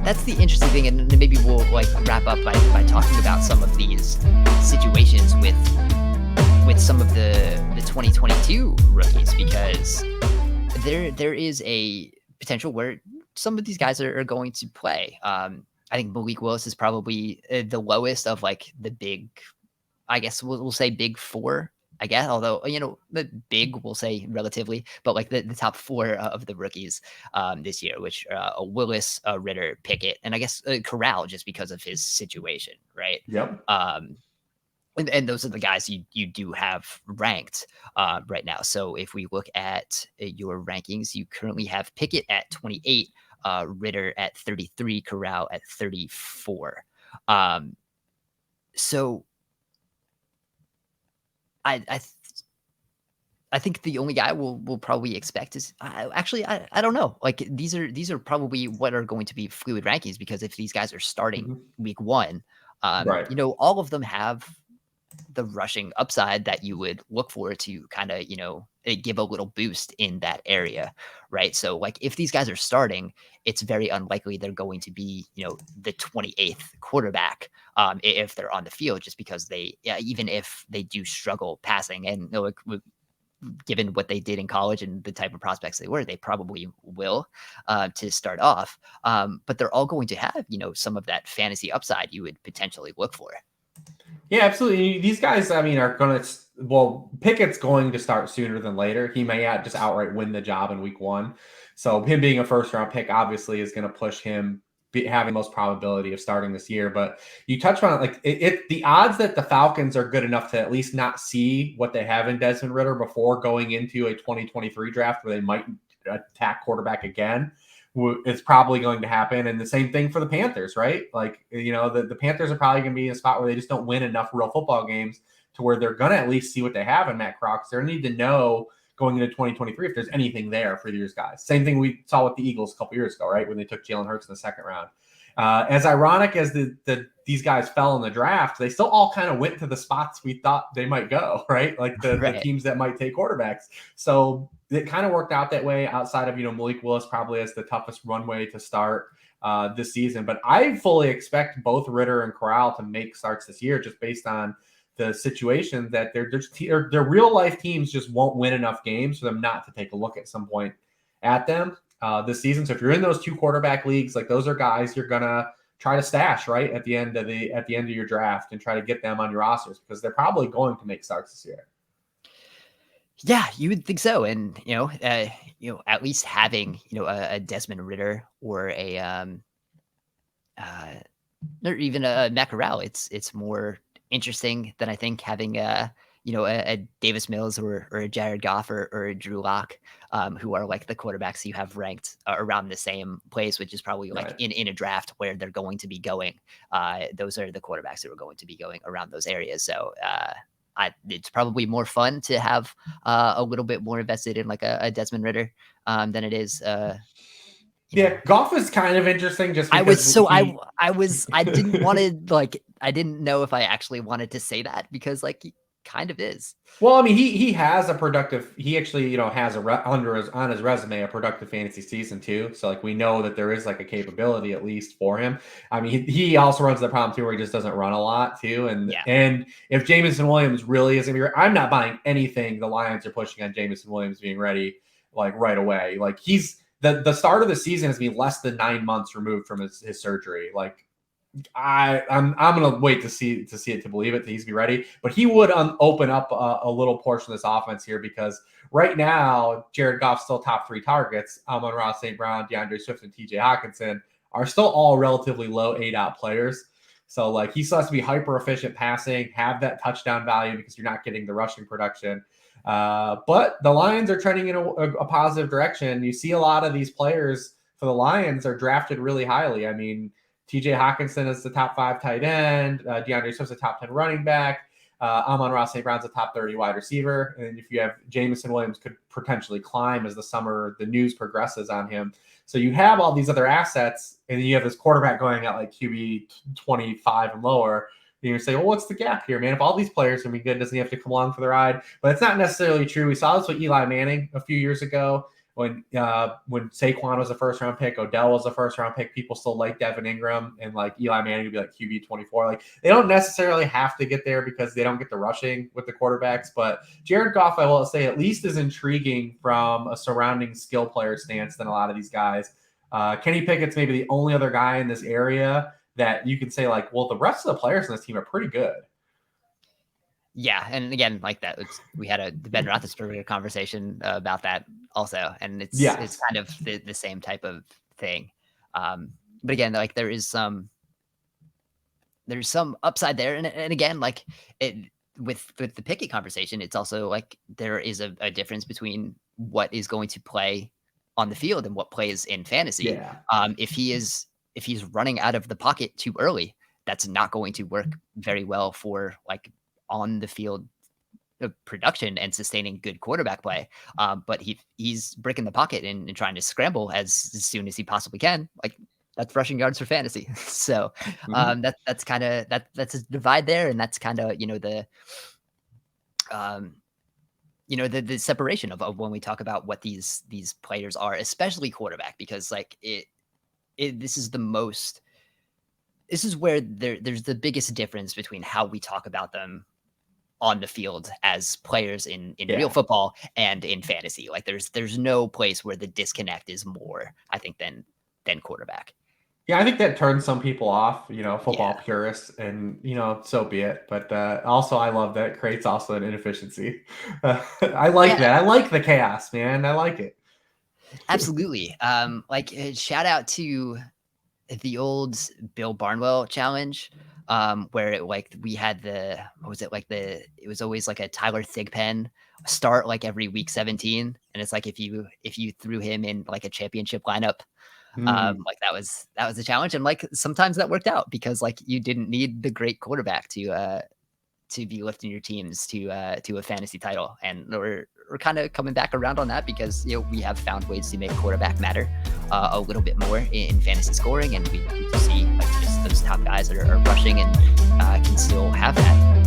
that's the interesting thing, and maybe we'll like wrap up by talking about some of these situations with some of the 2022 rookies, because there is a potential where some of these guys are going to play. I think Malik Willis is probably the lowest of like the big, I guess we'll say big four, I guess, although, the big we'll say relatively, but like the top four of the rookies this year, which Willis, Ridder, Pickett, and I guess Corral, just because of his situation, right? Yep. And those are the guys you do have ranked right now. So if we look at your rankings, you currently have Pickett at 28, Ridder at 33, Corral at 34. So I think the only guy we'll probably expect is I don't know. Like these are probably what are going to be fluid rankings, because if these guys are starting week one, Right. all of them have the rushing upside that you would look for to kind of, give a little boost in that area, right? So like if these guys are starting, it's very unlikely they're going to be, the 28th quarterback if they're on the field, just because even if they do struggle passing, and given what they did in college and the type of prospects they probably will to start off. But they're all going to have, some of that fantasy upside you would potentially look for. Yeah, absolutely. These guys, I mean, are going to, Pickett's going to start sooner than later. He may just outright win the job in week one. So him being a first round pick obviously is going to push him having the most probability of starting this year. But you touched on it, like the odds that the Falcons are good enough to at least not see what they have in Desmond Ridder before going into a 2023 draft where they might attack quarterback again, it's probably going to happen. And the same thing for the Panthers, right? Like, the Panthers are probably going to be in a spot where they just don't win enough real football games to where they're going to at least see what they have in Matt Corral. They're going to need to know going into 2023 if there's anything there for these guys. Same thing we saw with the Eagles a couple years ago, right? When they took Jalen Hurts in the second round. As ironic as these guys fell in the draft, they still all kind of went to the spots we thought they might go, right? Like the teams that might take quarterbacks. So it kind of worked out that way, outside of, Malik Willis probably has the toughest runway to start this season. But I fully expect both Ridder and Corral to make starts this year, just based on the situation that their real life teams just won't win enough games for them not to take a look at some point at them this season. So if you're in those two quarterback leagues, like those are guys you're gonna try to stash right at the end of your draft and try to get them on your rosters, because they're probably going to make starts this year. Yeah, you would think so. And, at least having, a Desmond Ridder or or even a Matt Corral, it's more interesting than I think having a Davis Mills or a Jared Goff or a Drew Lock, who are like the quarterbacks you have ranked around the same place, which is probably like in a draft where they're going to be going. Those are the quarterbacks that are going to be going around those areas. So, it's probably more fun to have a little bit more invested in like a Desmond Ridder than it is. Goff is kind of interesting. Just because I didn't want to I didn't know if I actually wanted to say that, because like he kind of is. Well, I mean, he has a productive. He actually has on his resume a productive fantasy season too. So like we know that there is like a capability at least for him. I mean, he also runs the problem too where he just doesn't run a lot too. And if Jameson Williams really is going to be, I'm not buying anything the Lions are pushing on Jameson Williams being ready like right away. Like he's the start of the season has been less than 9 months removed from his surgery. Like I'm gonna wait to see it to believe it, that he's be ready. But he would open up a little portion of this offense here, because right now Jared Goff's still top 3 targets. Amon-Ra St. Brown, DeAndre Swift, and TJ Hawkinson are still all relatively low ADOT players. So like he still has to be hyper efficient passing, have that touchdown value, because you're not getting the rushing production. But the Lions are trending in a positive direction. You see a lot of these players for the Lions are drafted really highly. I mean, TJ Hawkinson is the top 5 tight end. DeAndre Swift's a top 10 running back. Amon-Ra St. Brown's a top 30 wide receiver. And if you have Jameson Williams could potentially climb as the news progresses on him. So you have all these other assets, and then you have this quarterback going at like QB 25 and lower. And you say, well, what's the gap here, man? If all these players are going to be good, doesn't he have to come along for the ride? But it's not necessarily true. We saw this with Eli Manning a few years ago. when Saquon was a first round pick, Odell was a first round pick, people still like Devin Ingram, and like Eli Manning would be like QB 24. Like they don't necessarily have to get there because they don't get the rushing with the quarterbacks. But Jared Goff, I will say, at least is intriguing from a surrounding skill player stance than a lot of these guys. Kenny Pickett's maybe the only other guy in this area that you can say like, well, the rest of the players in this team are pretty good. Yeah, and again, like that, we had the Ben Roethlisberger conversation about that also, and it's kind of the same type of thing. But again, like there's some upside there, and again, like with the Pickett conversation, it's also like there is a difference between what is going to play on the field and what plays in fantasy. Yeah. If he's running out of the pocket too early, that's not going to work very well for like on the field production and sustaining good quarterback play. But he's breaking the pocket and trying to scramble as soon as he possibly can. Like that's rushing yards for fantasy. So that's kind of that's a divide there. And that's kind of, the separation of when we talk about what these players are, especially quarterback, because like this is where there's the biggest difference between how we talk about them on the field as players in real football and in fantasy. Like there's no place where the disconnect is more, I think, than quarterback. Yeah, I think that turns some people off, football purists, and, so be it. But also I love that it creates also an inefficiency. I like that. I like the chaos, man. I like it. Absolutely. Like shout out to the old Bill Barnwell challenge, where we had it was always like a Tyler Thigpen start like every week 17. And it's like, if you threw him in like a championship lineup, like that was a challenge. And like, sometimes that worked out because like you didn't need the great quarterback to be lifting your teams to a fantasy title. And we're kind of coming back around on that because, we have found ways to make quarterback matter a little bit more in fantasy scoring. And we see like just those top guys that are rushing and can still have that